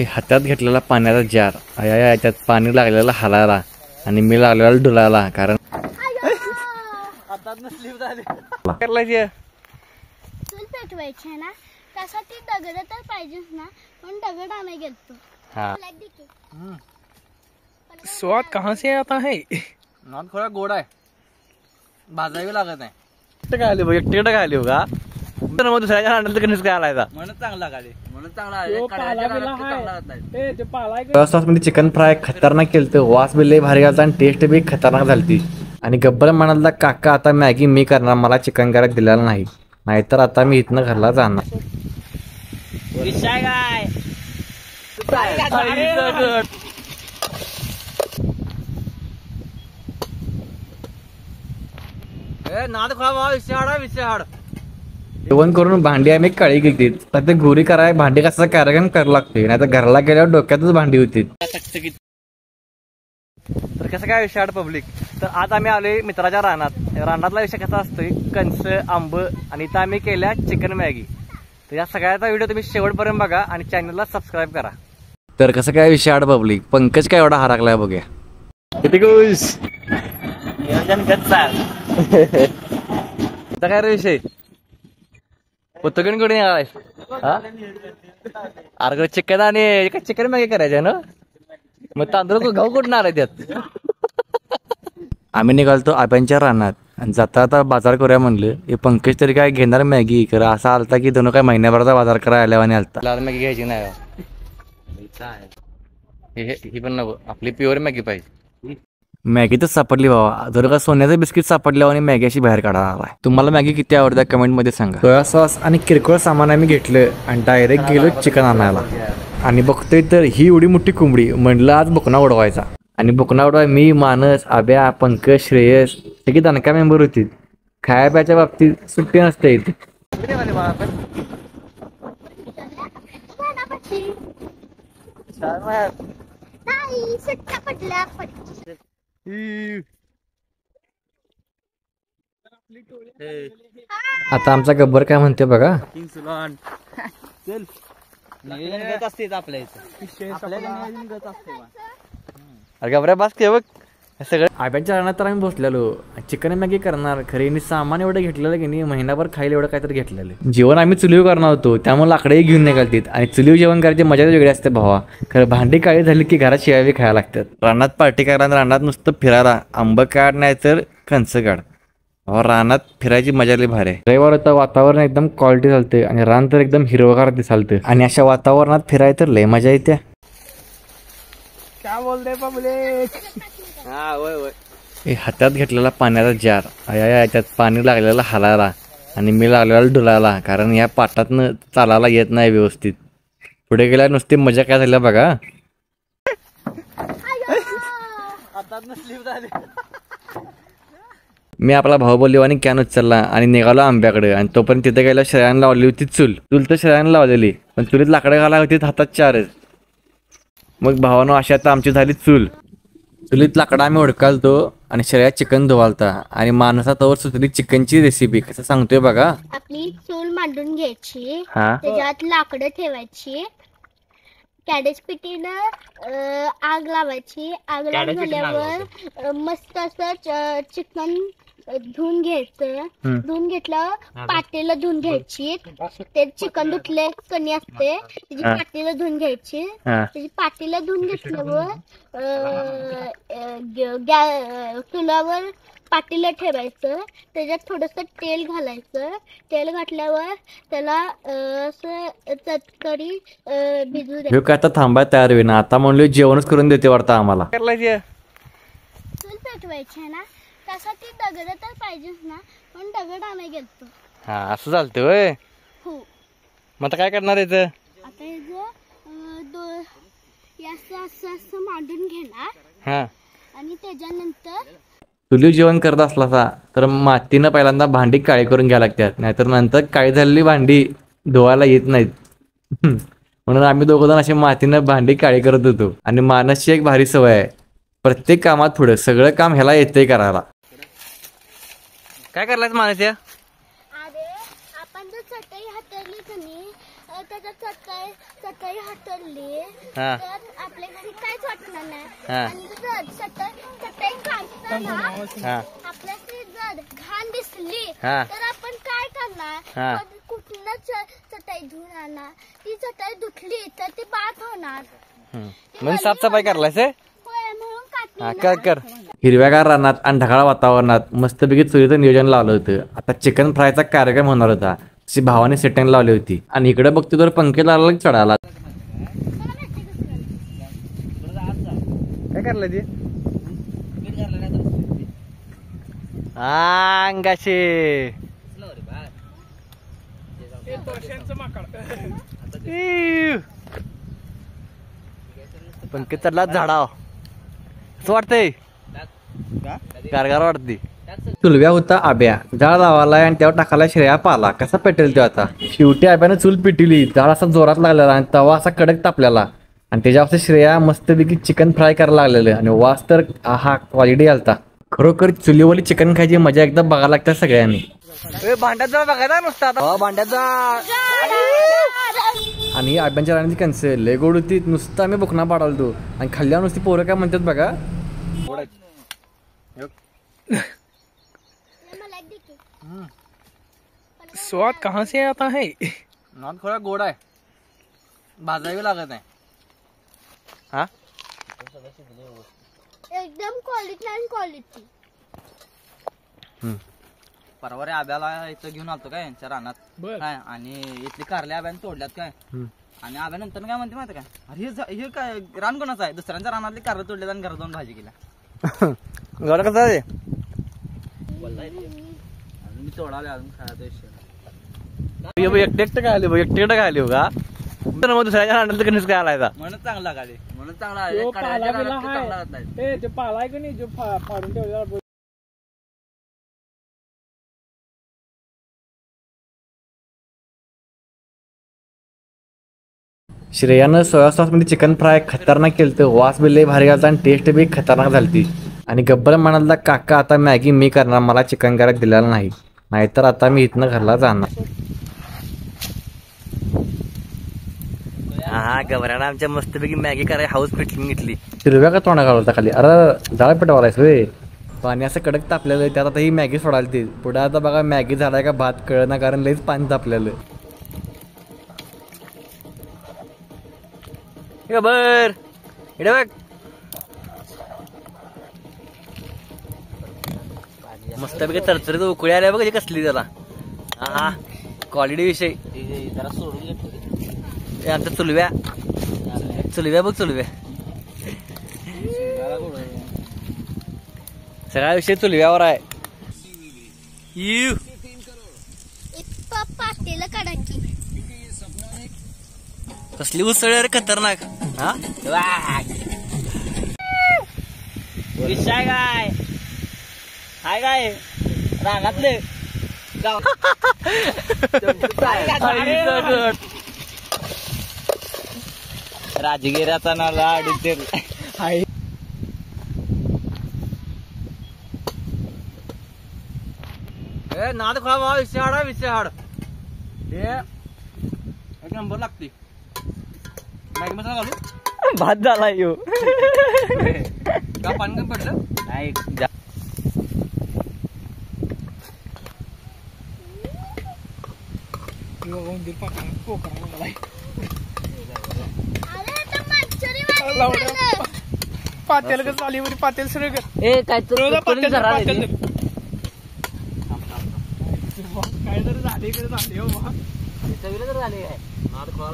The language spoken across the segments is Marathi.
हातात घेतलेला पाण्याचा जार आया त्यात पाणी लागलेला हालायला आणि मी लागलेला डुलायला कारण चूल पेटवायची ना त्यासाठी दगड तर पाहिजेच ना पण दगड आणायला गेलतो। स्वाद कहाँ से आता है? नाद थोडा गोड आहे, भाजावी लागत नाही। एकटं काय आली बघ, एकटं काय आली बघा तर मग दुसऱ्याच्या अंड्याला कणीस काय आलायचा म्हणून चांगला गाडी म्हणून चांगला सॉस मध्ये चिकन फ्राय खतरनाक केलं, वास बी लय भारी घालता आणि टेस्ट बी खतरनाक झालती। आणि गब्बर म्हणाला काका आता मॅगी मी करणार, मला चिकन करायला दिलेला नाही, नाहीतर आता मी इथनं घरला जाणार। नाद खावा विषहाड जेवण करून भांडी आम्ही काळी गेली, तर ते घोरी कराय भांडी कसा कार्यक्रम करायला लागते, नाही तर घरला गेल्यावर डोक्यातच भांडी होती। तर कसं काय विषहाड पब्लिक, तर आज आम्ही आलोय मित्राच्या रानातला विषय कसा असतोय, कंस आंब आणि इथं आम्ही केल्या चिकन मॅगी। तर या सगळ्याचा व्हिडिओ तुम्ही शेवटपर्यंत बघा आणि चॅनलला सबस्क्राईब करा। तर कसं काय विषहाड पब्लिक, पंकज काय एवढा हरकलाय बघूया किती खुश काय रे विषय पुस्तकन कडे अरे चिकन आणि चिकन मॅगी करायचं ना, मग तांदूळ गाव कुठून आलाय त्यात। आम्ही निघालतो आब्यांच्या रानात आणि जाता आता बाजार करूया म्हणलं, हे पंकज तरी काय घेणार मॅगी करा असा आलता की दोन काय महिन्याभराचा बाजार करायला आल्यावर आणि आलता। लाल मॅगी घ्यायची नाही ही पण नको, आपली प्युअर मॅगी पाहिजे। मॅगी तर सापडली बाबा, जर का सोन्याचं बिस्किट सापडल्यावर आणि मॅगी अशी बाहेर काढा आलाय। तुम्हाला मॅगी किती आवडते कमेंट मध्ये सांगा। सोया सॉस आणि किरकोळ सामान आम्ही घेतलं आणि डायरेक्ट गेलो चिकन आणायला आणि बघतोय तर ही एवढी मोठी कोंबडी, म्हणलं आज बुकना उडवायचा। आणि बुकना उडवाय मी, मानस, आब्या, पंकज, श्रेयस सगळी दणका मेंबर होती। खाया प्याच्या बाबतीत सुट्टी नसते इथे। आता आमचा गब्बर काय म्हणते बघा, अरे गबऱ्या बास के बघ सगळं आब्याच्या रानात तर आम्ही बसलेलो, चिकन मॅगी करणार खरे सामान एवढं घेतलेलं की नाही, महिनाभर खायला एवढं काहीतरी घेतलेलं। जेवण आम्ही चुलीवर करणार होतो त्यामुळे लाकडेही घेऊन निघालतील आणि चुलीवर जेवण करायची मजा वेगळी असते भावा। खरं भांडी काळी झाली की घरात शिवावी खायला लागतात। रानात पार्टी करायला रानात नुसतं फिरायला, आंब काढ नाही तर कंस काढ, रानात फिरायची मजा लई भारी। रविवार होता, वातावरण एकदम क्वालिटी चालते आणि रान तर एकदम हिरवगार दिसालतं आणि अशा वातावरणात फिराय तर लय मजा येते। क्या बोलते पब्लिक? हातात घेतलेला पाण्याचा जार आया त्यात पाणी लागलेला हालायला आणि मी लागलेला डुलायला कारण या पाटातनं चालायला येत नाही व्यवस्थित। पुढे गेल्या नुसती मजा काय झाल्या बघा। मी आपला भाऊ बोललो आणि कॅन उचलला आणि निघालो आंब्याकडे आणि तोपर्यंत तिथे गेला श्रेयान लावली होती चूल तर श्रेयान लावलेली, पण चुलीत लाकडं घाला होती हातात चारच। मग भावानं अशा तर आमची झाली चुलीत लाकडं आम्ही उडकालतो आणि श्रेया चिकन धुवालता आणि माणसा तवर सुचली चिकनची रेसिपी कसं सांगतोय बघा। आपली चूल मांडून घ्यायची, हा त्याच्यात लाकडं ठेवायची, कॅडेज पिटीनं आग लावायची, आग लावून झाल्यावर मस्त असं चिकन धुवून घ्यायचं, धुवून घेतलं पातेलं धुवून घ्यायची, ते चिकन धुतले कणी असते त्याची पातेलं धुवून घ्यायची, त्याची पातेलं धुवून घेतल्यावर चुलावर पातेलं ठेवायचं, त्याच्यात थोडंसं तेल घालायचं, तेल घातल्यावर त्याला असं चटकरी भिजू द्यायचं। आता थांबा तयार होईना, आता म्हणलो जेवणच करून देते वाटतं आम्हाला। चूल पेटवायची ना त्यासाठी दगड तर पाहिजेच ना, पण दगड आणायला गेलतो। हा असं चालतं होय। हो मग आता काय करणार आहे इथं? आता असं असं मांडून घेणार हा आणि त्याच्यानंतर चुलीवर जेवण करत असला तर मातीनं पहिल्यांदा भांडी काळी करून घ्यायला लागतात, नाहीतर नंतर काळी झालेली भांडी धुवायला येत नाहीत। म्हणून आम्ही दोघं जण अशी मातीनं भांडी काळी करत होतो। आणि मानसची एक भारी सवय आहे, प्रत्येक कामात पुढे सगळं काम ह्याला येतंय करायला। काय करायला मानस या? अरे आपण जो चटई हातरली कनी त्याच्यात चटई हातरली हा तर आपल्या घरी काहीच वाटणार नाही हा आणि जर चटई काढताना हा आपल्याला जर घाण दिसली हा तर आपण काय करणार हा. कुठून चटई धुवून आणणार ती चटई धुतली तर ती बाद होणार म्हणजे साफसफाई करायलास होय म्हणून हा काढली कर हिरव्यागार रानात आणि ढगाळ वातावरणात मस्तपैकी चुलीचं नियोजन लावलं होतं आता चिकन फ्रायचा कार्यक्रम होणार होता तशी भावाने सेटिंग लावली होती आणि इकडे बघतो तर पंखे लागला चढायला काय करलं ते अंगाशी पंखे चढला झाडाव असं वाटतंय गारगार वाटते चुलव्या होता आब्या जाळ लावायला आणि त्यावर टाकायला श्रेया पाला कसा पेटेल तो आता शेवटी आब्यानं चूल पिटली जाळ असा जोरात लागलेला आणि तवा असा कडक तापलेला आणि त्याच्यावर श्रेया मस्तपैकी चिकन फ्राय करायला लागलेलं आणि वास तर हा क्वालिटी आलता खरोखर चुलीवरली चिकन खायची मजा एकदा बघायला लागतात सगळ्यांनी भांड्यात जा बघायचा नुसता आता भांड्यात जा आणि आब्यांच्या राहण्याची कन्सेल लय गोड होती नुसतं आम्ही बुकना पाडवतो आणि खाल्ल्यावर नुसती पोरं काय म्हणतात बघा स्वाद कहाँ से आता है? नाद थोडा गोड आहे भाजावी लागत नाही हा एकदम क्वालिटी परवा रे आब्याला इथं घेऊन आलतो काय यांच्या रानात काय आणि इथली कारल्या आब्याने तोडल्यात काय आणि आब्यानंतर काय म्हणते माहिती काय अरे हे काय रान कोणाचं आहे दुसऱ्यांच्या रानातली कारलं तोडल्यात आणि घरात जाऊन भाजी केल्या गोड कसं आहे मी तोडाले अजून खायचा विषय एकटे काय आले एकटे काय आले का तर मग दुसऱ्याच्या रानातलं कणीस काय आलायचा म्हणून चांगला लागाले म्हणून चांगला जो आहे. पाला कारल्याच्या बिला रानातलं चांगला हाय. होत नाही. ए, जो पाला आहे का नाही जो फाडून ठेवलेला श्रेयानं सोया सॉसमध्ये चिकन फ्राय खतरनाक केलं तर वास बी लय भारी घालता आणि टेस्ट बी खतरनाक झाली आणि गब्बर म्हणाला काका आता मॅगी मी करणार मला चिकन करायला दिलेला नाही नाहीतर आता मी इथनं घरला जाणार हा गबरानं आमच्या मस्तपैकी मॅगी करायला हाऊस घेतली हिरव्या का तोंडा घालवता खाली अरे जाळ पेटवालायस होय पाणी असं कडक तापलेलं त्यात आता ही मॅगी सोडायला ती पुढे आता बघा मॅगी झालाय का भात कळना कारण लईच पाणी तापलेलं बर इकडे बघ मस्तपैकी चरचरीत उकळी आल्या बघ कसली त्याला हा क्वालिटी विषय जरा सोडून घेतो आमच्या चुलव्या बघ चुलव्या सगळा विषय चुलव्यावर आहे पातेलं काढा की कसली उसळ रे खतरनाक हा विषय काय हाय काय रानातले राजगिऱ्याचा ना लाड नाद खावा विषय हाड एक नंबर लागते मॅगी मसाला घालू भात झाला यो का पाणी कमी पडलं नाही पातेल कसं आली बरी पातेल सर ए काय पातेल जरा काय तरी झाले इकडे झाले हो बा.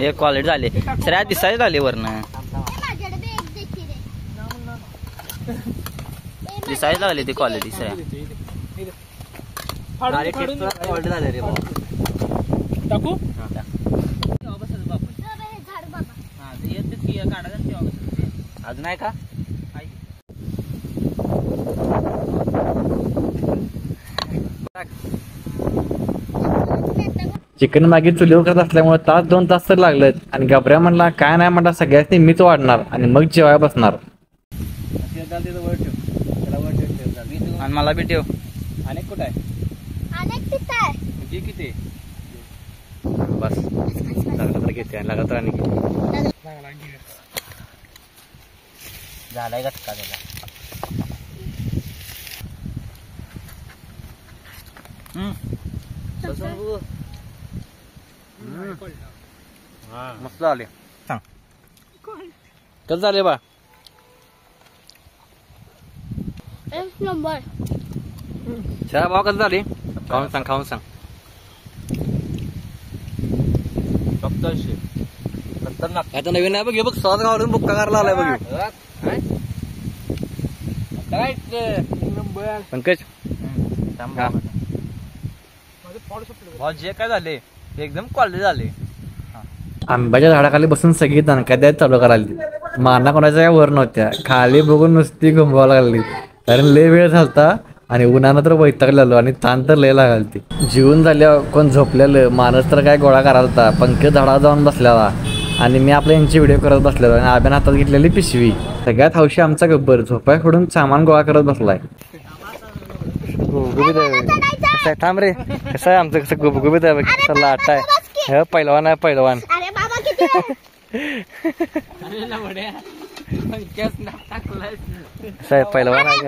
हे क्वालिटी झाले सर दिसायला झाले वरनं माझ्याकडे बी एक देशी रे दिसायला लागले ती क्वालिटी सर फाडून फाडून क्वालिटी झाले रे टाकू हे झाड बाबा अजून आहे का चिकन मॅगी चुलीवर करत असल्यामुळे तास 2 तास तर लागलेत आणि गबऱ्या म्हणला काय नाही म्हणला सगळ्यांनी मीच वाढणार आणि मग जेवाय बसणार आणि मला बी ठेव अनेक कुठं आहे अनेक तिथं आहे किती बस लागला तर घेते आणि लागला तर आणि घे. झालाय गटका त्याला. मस्त झाले सांग कसं झाले बा एक नंबर. चहा भाव कसं झाली खाऊन सांग खतरनाक. आता नवीन आहे बघ हे बघ सहज गावावरून बुक्का करायला आलाय बघ नंबर पंकज हा. भाऊ जे काय झाले ते एकदम क्वालिटी झाले. आंब्याच्या झाडाखाली बसून सगळी दणका द्यायला चालू करायला माना कोणाच्या वर नव्हत्या खाली बघून नुसती घुमवायला लागली कारण लय वेळ झालता आणि उन्हानं तर वैतागलेलो आणि ताण तर लय लागालती जीवन झाल्यावर कोण झोपलेलं माणूस तर काय गोळा करायला पंकज झाडावर जाऊन बसलेला आणि मी आपल्या यांची व्हिडिओ करत बसलेलो आणि आब्यान हातात घेतलेली पिशवी सगळ्यात हौशी आमचा गब्बर झोपाय फोडून सामान गोळा करत बसलाय. गुबगुबीत आहे कसं आहे थांब रे कसं आहे आमचं कसं गुबगुबीत आहे बघ कसं लाट आहे पहिलवान आहे पहिलवान. अरे बाबा किती कसं आहे पहिलवान आहे.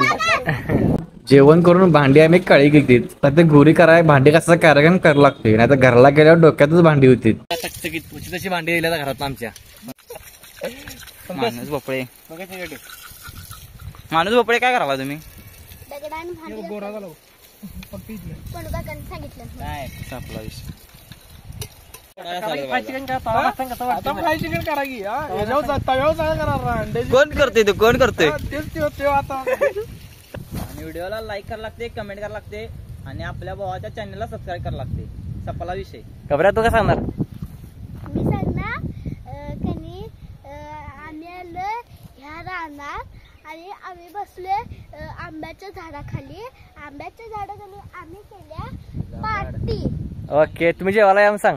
जेवण करून भांडी आम्ही काळी घेतली तर ते घोरी कराय भांडी कसा कार्यक्रम करायला लागते नाही तर घराला गेल्यावर डोक्यातच भांडी होती तशी भांडी दिल्या घरात आमच्या. माणूस भोपळे काय करावा तुम्ही दगडाने भांडलं गोरा झाला फक्त इथलं. पण काकांनी सांगितलं काय आपला विषय. आता फ्राय चिकन करा की तव्यावर काय करा अंड्याची कोण करते ते कोण करते. तेच ते आता आणि व्हिडिओला लाईक करायला लागते कमेंट करायला लागते आणि आपल्या भावाच्या चॅनलला सबस्क्राईब करायला लागते. सपला विषय. घबऱ्या तू काय सांगणार मी सांगणार कनी आम्ही आलो ह्या रानात आणि आम्ही बसले आंब्याच्या झाडाखाली आम्ही केल्या पार्टी. ओके तुम्ही जेवायला या मग सांग